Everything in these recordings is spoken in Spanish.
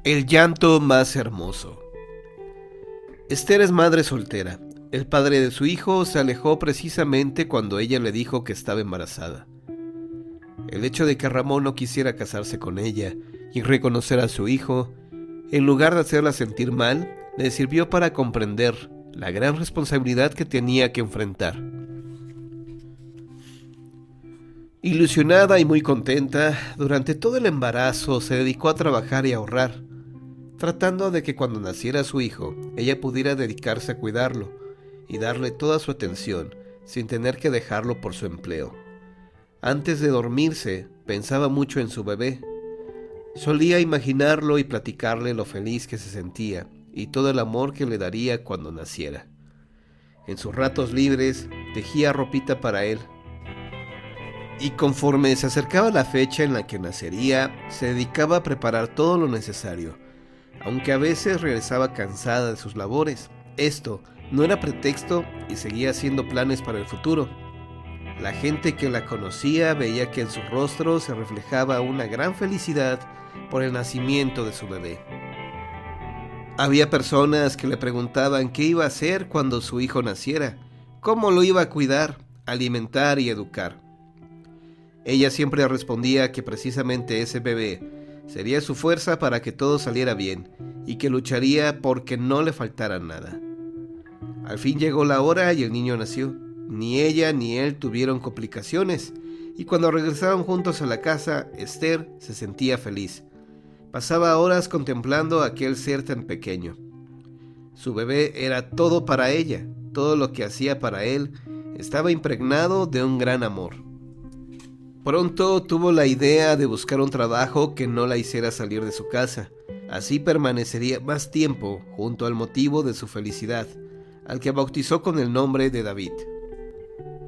El llanto más hermoso. Esther es madre soltera. El padre de su hijo se alejó precisamente cuando ella le dijo que estaba embarazada. El hecho de que Ramón no quisiera casarse con ella y reconocer a su hijo, en lugar de hacerla sentir mal, le sirvió para comprender la gran responsabilidad que tenía que enfrentar. Ilusionada y muy contenta, durante todo el embarazo se dedicó a trabajar y ahorrar, tratando de que cuando naciera su hijo, ella pudiera dedicarse a cuidarlo y darle toda su atención sin tener que dejarlo por su empleo. Antes de dormirse, pensaba mucho en su bebé. Solía imaginarlo y platicarle lo feliz que se sentía y todo el amor que le daría cuando naciera. En sus ratos libres, tejía ropita para él. Y conforme se acercaba la fecha en la que nacería, se dedicaba a preparar todo lo necesario, aunque a veces regresaba cansada de sus labores. Esto no era pretexto y seguía haciendo planes para el futuro. La gente que la conocía veía que en su rostro se reflejaba una gran felicidad por el nacimiento de su bebé. Había personas que le preguntaban qué iba a hacer cuando su hijo naciera, cómo lo iba a cuidar, alimentar y educar. Ella siempre respondía que precisamente ese bebé sería su fuerza para que todo saliera bien y que lucharía porque no le faltara nada. Al fin llegó la hora y el niño nació. Ni ella ni él tuvieron complicaciones y cuando regresaron juntos a la casa, Esther se sentía feliz. Pasaba horas contemplando a aquel ser tan pequeño. Su bebé era todo para ella, todo lo que hacía para él estaba impregnado de un gran amor. Pronto tuvo la idea de buscar un trabajo que no la hiciera salir de su casa. Así permanecería más tiempo junto al motivo de su felicidad, al que bautizó con el nombre de David.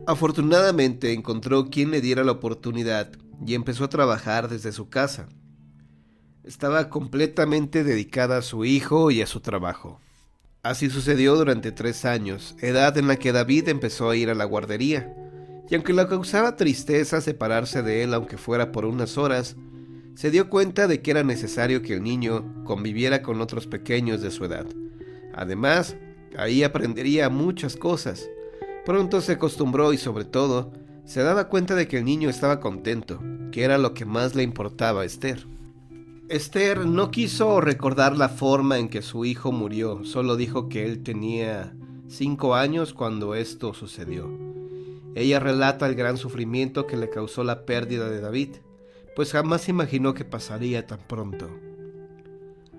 Afortunadamente encontró quien le diera la oportunidad y empezó a trabajar desde su casa. Estaba completamente dedicada a su hijo y a su trabajo. Así sucedió durante 3 años, edad en la que David empezó a ir a la guardería. Y aunque le causaba tristeza separarse de él aunque fuera por unas horas, se dio cuenta de que era necesario que el niño conviviera con otros pequeños de su edad. Además, ahí aprendería muchas cosas. Pronto se acostumbró y sobre todo, se daba cuenta de que el niño estaba contento, que era lo que más le importaba a Esther. Esther no quiso recordar la forma en que su hijo murió, solo dijo que él tenía 5 años cuando esto sucedió. Ella relata el gran sufrimiento que le causó la pérdida de David, pues jamás imaginó que pasaría tan pronto.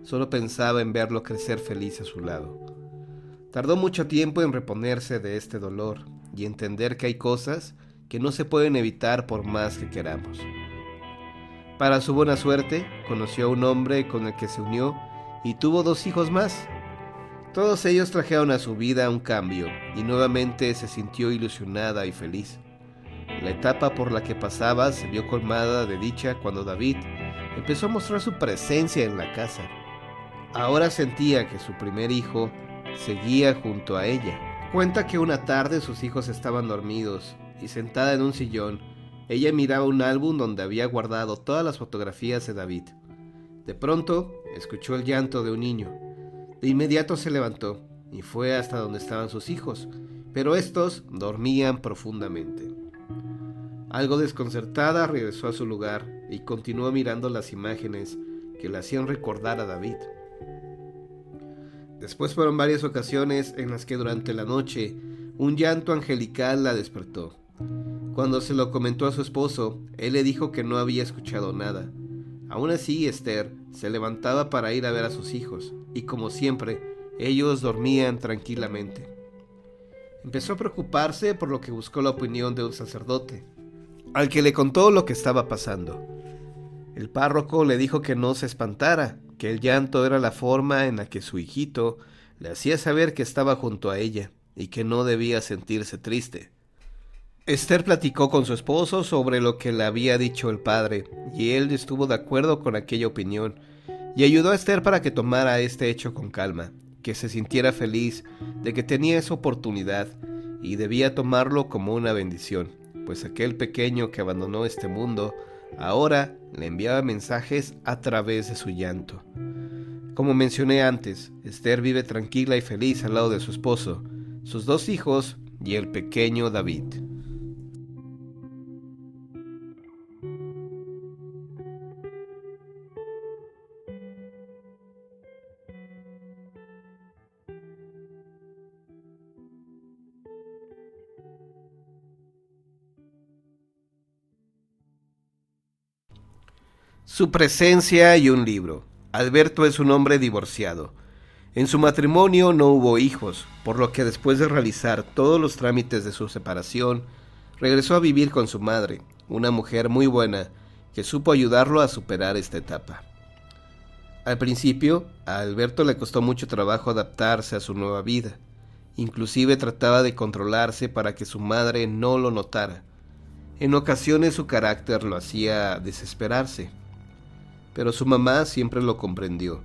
Solo pensaba en verlo crecer feliz a su lado. Tardó mucho tiempo en reponerse de este dolor y entender que hay cosas que no se pueden evitar por más que queramos. Para su buena suerte, conoció a un hombre con el que se unió y tuvo 2 hijos más. Todos ellos trajeron a su vida un cambio y nuevamente se sintió ilusionada y feliz. La etapa por la que pasaba se vio colmada de dicha cuando David empezó a mostrar su presencia en la casa. Ahora sentía que su primer hijo seguía junto a ella. Cuenta que una tarde sus hijos estaban dormidos y sentada en un sillón, ella miraba un álbum donde había guardado todas las fotografías de David. De pronto, escuchó el llanto de un niño. De inmediato se levantó y fue hasta donde estaban sus hijos, pero estos dormían profundamente. Algo desconcertada regresó a su lugar y continuó mirando las imágenes que le hacían recordar a David. Después fueron varias ocasiones en las que durante la noche un llanto angelical la despertó. Cuando se lo comentó a su esposo, él le dijo que no había escuchado nada. Aún así, Esther se levantaba para ir a ver a sus hijos, y como siempre, ellos dormían tranquilamente. Empezó a preocuparse por lo que buscó la opinión de un sacerdote, al que le contó lo que estaba pasando. El párroco le dijo que no se espantara, que el llanto era la forma en la que su hijito le hacía saber que estaba junto a ella, y que no debía sentirse triste. Esther platicó con su esposo sobre lo que le había dicho el padre, y él estuvo de acuerdo con aquella opinión, y ayudó a Esther para que tomara este hecho con calma, que se sintiera feliz de que tenía esa oportunidad, y debía tomarlo como una bendición, pues aquel pequeño que abandonó este mundo, ahora le enviaba mensajes a través de su llanto. Como mencioné antes, Esther vive tranquila y feliz al lado de su esposo, sus 2 hijos y el pequeño David. Su presencia y un libro. Alberto es un hombre divorciado. En su matrimonio no hubo hijos, por lo que después de realizar todos los trámites de su separación, regresó a vivir con su madre, una mujer muy buena, que supo ayudarlo a superar esta etapa. Al principio, a Alberto le costó mucho trabajo adaptarse a su nueva vida. Inclusive trataba de controlarse para que su madre no lo notara. En ocasiones su carácter lo hacía desesperarse, pero su mamá siempre lo comprendió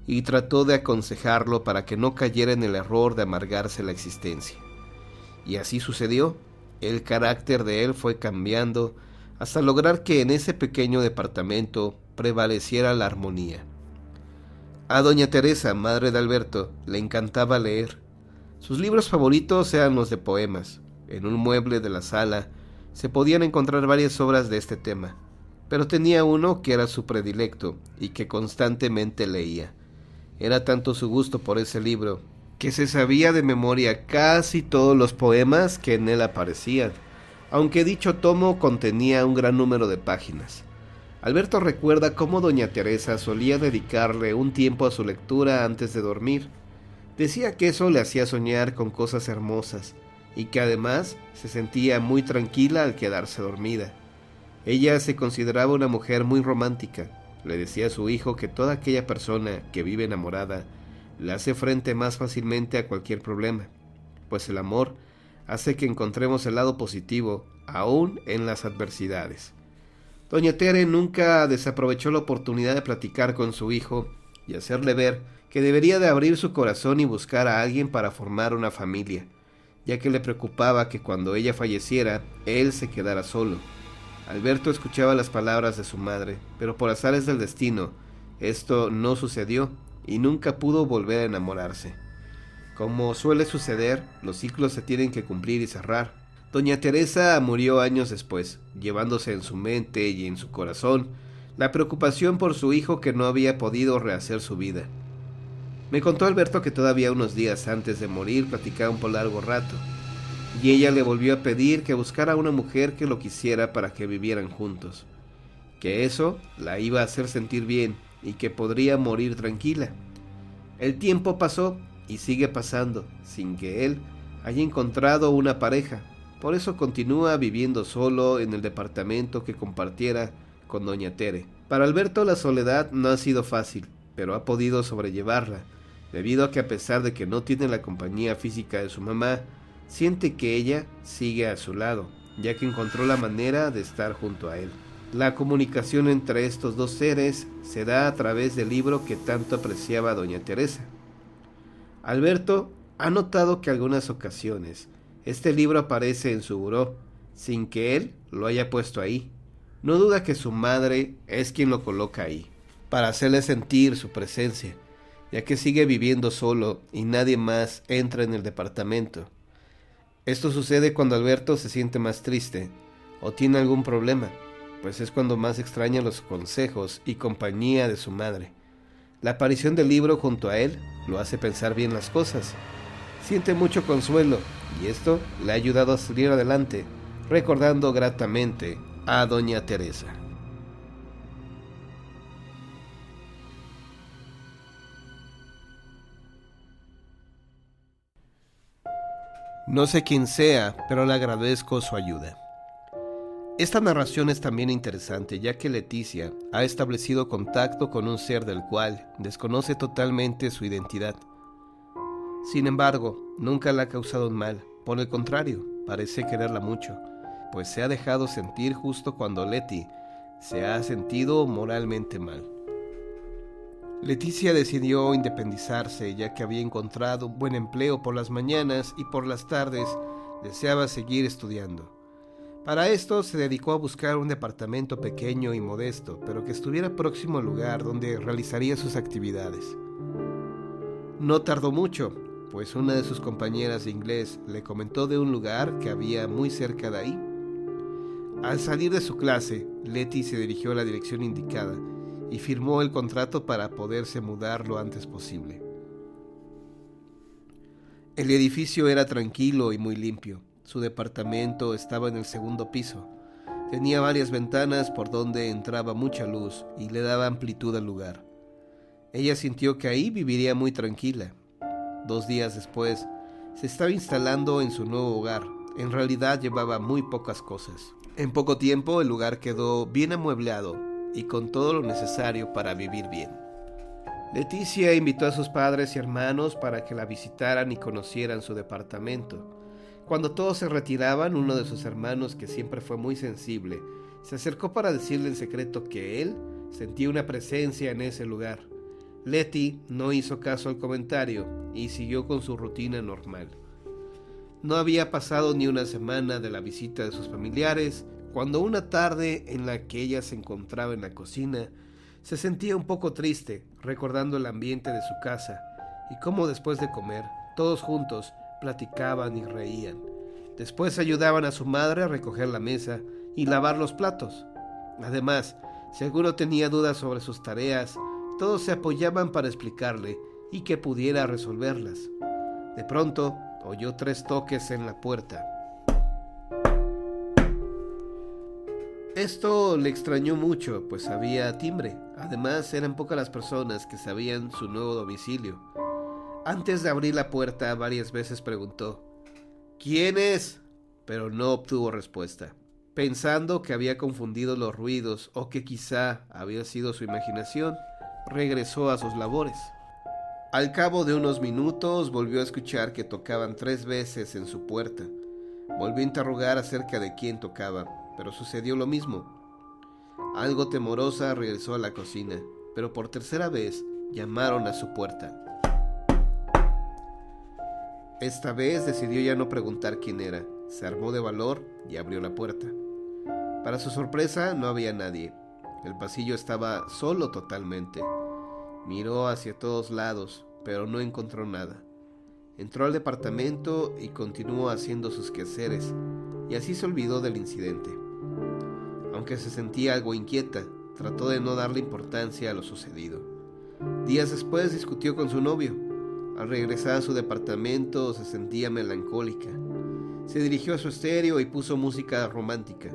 y trató de aconsejarlo para que no cayera en el error de amargarse la existencia. Y así sucedió. El carácter de él fue cambiando hasta lograr que en ese pequeño departamento prevaleciera la armonía. A doña Teresa, madre de Alberto, le encantaba leer. Sus libros favoritos eran los de poemas. En un mueble de la sala se podían encontrar varias obras de este tema, pero tenía uno que era su predilecto y que constantemente leía. Era tanto su gusto por ese libro que se sabía de memoria casi todos los poemas que en él aparecían, aunque dicho tomo contenía un gran número de páginas. Alberto recuerda cómo doña Teresa solía dedicarle un tiempo a su lectura antes de dormir. Decía que eso le hacía soñar con cosas hermosas y que además se sentía muy tranquila al quedarse dormida. Ella se consideraba una mujer muy romántica. Le decía a su hijo que toda aquella persona que vive enamorada le hace frente más fácilmente a cualquier problema, pues el amor hace que encontremos el lado positivo aún en las adversidades. Doña Tere nunca desaprovechó la oportunidad de platicar con su hijo y hacerle ver que debería de abrir su corazón y buscar a alguien para formar una familia, ya que le preocupaba que cuando ella falleciera, él se quedara solo. Alberto escuchaba las palabras de su madre, pero por azares del destino, esto no sucedió y nunca pudo volver a enamorarse. Como suele suceder, los ciclos se tienen que cumplir y cerrar. Doña Teresa murió años después, llevándose en su mente y en su corazón la preocupación por su hijo que no había podido rehacer su vida. Me contó Alberto que todavía unos días antes de morir platicaron por largo rato, y ella le volvió a pedir que buscara a una mujer que lo quisiera para que vivieran juntos, que eso la iba a hacer sentir bien y que podría morir tranquila. El tiempo pasó y sigue pasando sin que él haya encontrado una pareja, por eso continúa viviendo solo en el departamento que compartiera con doña Tere. Para Alberto la soledad no ha sido fácil, pero ha podido sobrellevarla, debido a que a pesar de que no tiene la compañía física de su mamá, siente que ella sigue a su lado, ya que encontró la manera de estar junto a él. La comunicación entre estos dos seres se da a través del libro que tanto apreciaba doña Teresa. Alberto ha notado que algunas ocasiones este libro aparece en su buró, sin que él lo haya puesto ahí. No duda que su madre es quien lo coloca ahí, para hacerle sentir su presencia, ya que sigue viviendo solo y nadie más entra en el departamento. Esto sucede cuando Alberto se siente más triste o tiene algún problema, pues es cuando más extraña los consejos y compañía de su madre. La aparición del libro junto a él lo hace pensar bien las cosas. Siente mucho consuelo y esto le ha ayudado a salir adelante, recordando gratamente a doña Teresa. No sé quién sea, pero le agradezco su ayuda. Esta narración es también interesante, ya que Leticia ha establecido contacto con un ser del cual desconoce totalmente su identidad. Sin embargo, nunca le ha causado un mal, por el contrario, parece quererla mucho, pues se ha dejado sentir justo cuando Leti se ha sentido moralmente mal. Leticia decidió independizarse ya que había encontrado un buen empleo por las mañanas y por las tardes deseaba seguir estudiando. Para esto se dedicó a buscar un departamento pequeño y modesto, pero que estuviera próximo al lugar donde realizaría sus actividades. No tardó mucho, pues una de sus compañeras de inglés le comentó de un lugar que había muy cerca de ahí. Al salir de su clase, Letty se dirigió a la dirección indicada y firmó el contrato para poderse mudar lo antes posible. El edificio era tranquilo y muy limpio. Su departamento estaba en el segundo piso. Tenía varias ventanas por donde entraba mucha luz y le daba amplitud al lugar. Ella sintió que ahí viviría muy tranquila. 2 días después, se estaba instalando en su nuevo hogar. En realidad llevaba muy pocas cosas. En poco tiempo el lugar quedó bien amueblado y con todo lo necesario para vivir bien. Leticia invitó a sus padres y hermanos para que la visitaran y conocieran su departamento. Cuando todos se retiraban, uno de sus hermanos, que siempre fue muy sensible, se acercó para decirle en secreto que él sentía una presencia en ese lugar. Letty no hizo caso al comentario y siguió con su rutina normal. No había pasado ni una semana de la visita de sus familiares, cuando una tarde en la que ella se encontraba en la cocina, se sentía un poco triste, recordando el ambiente de su casa y cómo después de comer, todos juntos platicaban y reían. Después ayudaban a su madre a recoger la mesa y lavar los platos. Además, si alguno tenía dudas sobre sus tareas, todos se apoyaban para explicarle y que pudiera resolverlas. De pronto, oyó 3 toques en la puerta. Esto le extrañó mucho, pues había timbre. Además, eran pocas las personas que sabían su nuevo domicilio. Antes de abrir la puerta, varias veces preguntó: ¿quién es? Pero no obtuvo respuesta. Pensando que había confundido los ruidos o que quizá había sido su imaginación, regresó a sus labores. Al cabo de unos minutos volvió a escuchar que tocaban 3 veces en su puerta. Volvió a interrogar acerca de quién tocaba, pero sucedió lo mismo. Algo temorosa regresó a la cocina, pero por tercera vez llamaron a su puerta. Esta vez decidió ya no preguntar quién era. Se armó de valor y abrió la puerta. Para su sorpresa, no había nadie. El pasillo estaba solo totalmente. Miró hacia todos lados, pero no encontró nada. Entró al departamento y continuó haciendo sus quehaceres, y así se olvidó del incidente. Aunque se sentía algo inquieta, trató de no darle importancia a lo sucedido. Días después discutió con su novio. Al regresar a su departamento se sentía melancólica. Se dirigió a su estéreo y puso música romántica.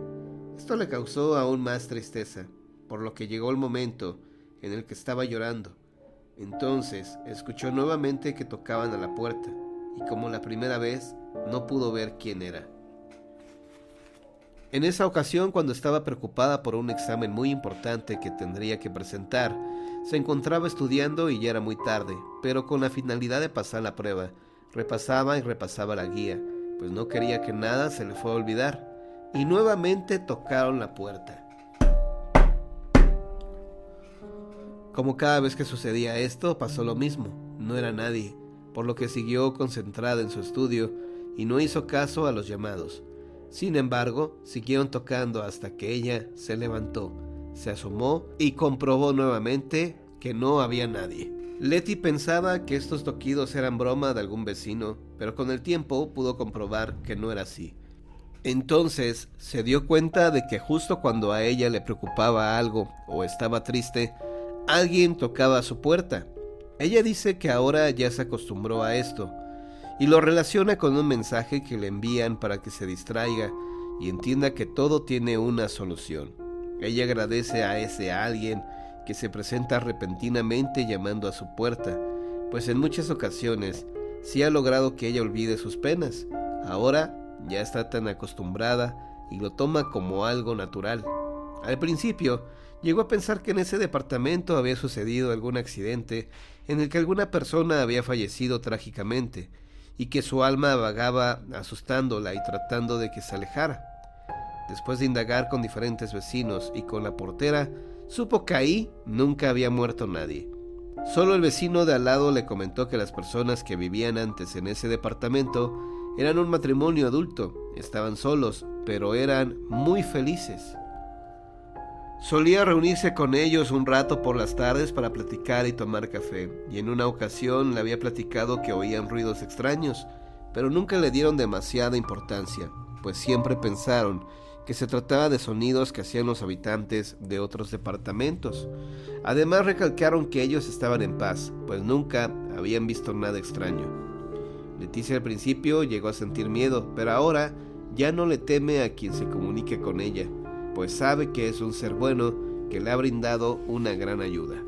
Esto le causó aún más tristeza, por lo que llegó el momento en el que estaba llorando. Entonces escuchó nuevamente que tocaban a la puerta, y como la primera vez, no pudo ver quién era. En esa ocasión, cuando estaba preocupada por un examen muy importante que tendría que presentar, se encontraba estudiando y ya era muy tarde, pero con la finalidad de pasar la prueba, repasaba y repasaba la guía, pues no quería que nada se le fuera a olvidar, y nuevamente tocaron la puerta. Como cada vez que sucedía esto, pasó lo mismo, no era nadie, por lo que siguió concentrada en su estudio y no hizo caso a los llamados. Sin embargo, siguieron tocando hasta que ella se levantó, se asomó y comprobó nuevamente que no había nadie. Letty pensaba que estos toquidos eran broma de algún vecino, pero con el tiempo pudo comprobar que no era así. Entonces se dio cuenta de que justo cuando a ella le preocupaba algo o estaba triste, alguien tocaba a su puerta. Ella dice que ahora ya se acostumbró a esto y lo relaciona con un mensaje que le envían para que se distraiga y entienda que todo tiene una solución. Ella agradece a ese alguien que se presenta repentinamente llamando a su puerta, pues en muchas ocasiones sí ha logrado que ella olvide sus penas. Ahora ya está tan acostumbrada y lo toma como algo natural. Al principio llegó a pensar que en ese departamento había sucedido algún accidente en el que alguna persona había fallecido trágicamente y que su alma vagaba asustándola y tratando de que se alejara. Después de indagar con diferentes vecinos y con la portera, supo que ahí nunca había muerto nadie. Solo el vecino de al lado le comentó que las personas que vivían antes en ese departamento eran un matrimonio adulto, estaban solos, pero eran muy felices. Solía reunirse con ellos un rato por las tardes para platicar y tomar café, y en una ocasión le había platicado que oían ruidos extraños, pero nunca le dieron demasiada importancia, pues siempre pensaron que se trataba de sonidos que hacían los habitantes de otros departamentos. Además recalcaron que ellos estaban en paz, pues nunca habían visto nada extraño. Leticia al principio llegó a sentir miedo, pero ahora ya no le teme a quien se comunique con ella, pues sabe que es un ser bueno que le ha brindado una gran ayuda.